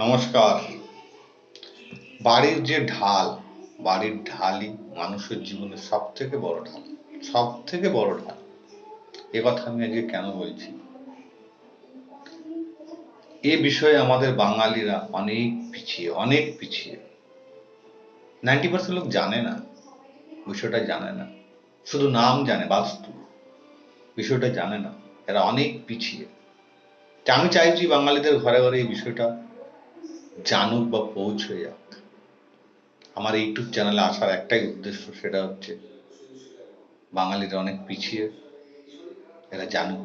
নমস্কার। বাড়ির যে ঢাল, বাড়ির ঢালই মানুষের জীবনের সব থেকে বড় ঢাল, সব থেকে বড় ঢাল। এ কথা আমি আজকে কেন বলছি? এ বিষয়ে আমাদের বাঙালিরা অনেক পিছিয়ে, অনেক পিছিয়ে। 90% লোক জানে না, বিষয়টা জানে না, শুধু নাম জানে, বাস্তু বিষয়টা জানে না। এরা অনেক পিছিয়ে। আমি চাইছি বাঙালিদের ঘরে ঘরে এই বিষয়টা জানুক বা পৌঁছে যাক। আমার ইউটিউব চ্যানেলে আসার একটাই উদ্দেশ্য, সেটা হচ্ছে বাঙালিরা অনেক পিছিয়ে, এরা জানুক।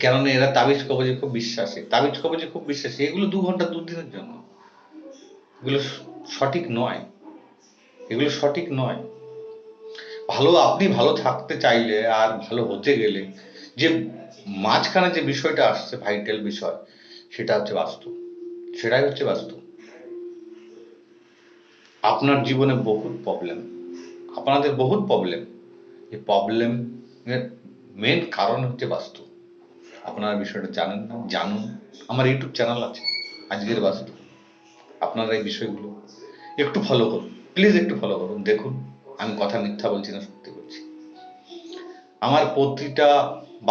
কেননা এরা তাবিজ কবজে খুব বিশ্বাসী, তাবিজ কবজে খুব বিশ্বাসী। এগুলো 2 ঘন্টা 2 দিনের জন্য, এগুলো সঠিক নয়, এগুলো সঠিক নয়। আপনি ভালো থাকতে চাইলে আর ভালো হতে গেলে যে মাঝখানে যে বিষয়টা আসছে, ভাইটাল বিষয়, সেটা হচ্ছে বাস্তু। সেটাই হচ্ছে বাস্তু। আপনার জীবনে বহুত প্রবলেম, আপনাদের বহুত প্রবলেম। এই প্রবলেমের মেন কারণ হচ্ছে বাস্তু। আপনারা বিষয়টা জানেন না, জানুন। আমার ইউটিউব চ্যানেল আছে আজকের বাস্তু। আপনারা এই বিষয়গুলো একটু ফলো করুন, প্লিজ একটু ফলো করুন। দেখুন, আমি কথা মিথ্যা বলছি না, সত্যি বলছি। আমার প্রতিটা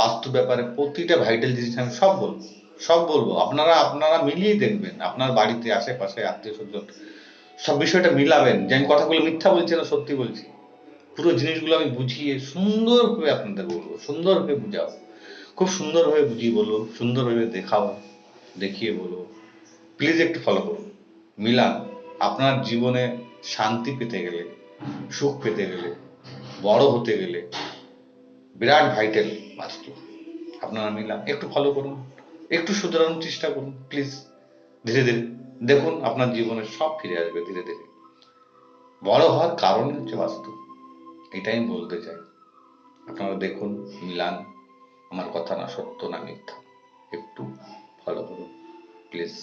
বাস্তু ব্যাপারে, প্রতিটা ভাইটাল জিনিস আমি সব বলবো, সব বলবো। আপনারা আপনারা মিলিয়ে দেখবেন, আপনার বাড়িতে আশেপাশে আত্মীয় স্বজন সব বিষয়টা মিলাবেন যে আমি কথাগুলো মিথ্যা বলছি না, সত্যি বলছি। পুরো জিনিসগুলো আমি বুঝিয়ে সুন্দরভাবে আপনাদের বলবো, সুন্দরভাবে বুঝাবো, খুব সুন্দরভাবে বুঝিয়ে বলবো, সুন্দরভাবে দেখাবো, দেখিয়ে বলবো। প্লিজ একটু ফলো করুন, মিলান। আপনার জীবনে শান্তি পেতে গেলে, সুখ পেতে গেলে, বড় হতে গেলে বিরাট ভাইটাল বাস্তু। আপনারা মিলান, একটু ফলো করুন, একটু শুধরানোর চেষ্টা করুন প্লিজ। ধীরে ধীরে দেখুন আপনার জীবনে সব ফিরে আসবে ধীরে ধীরে। বড় হওয়ার কারণ হচ্ছে বাস্তু, এটাই আমি বলতে চাই। আপনারা দেখুন, মিলান। আমার কথা না সত্য না মিথ্যা, একটু ফলো করুন প্লিজ।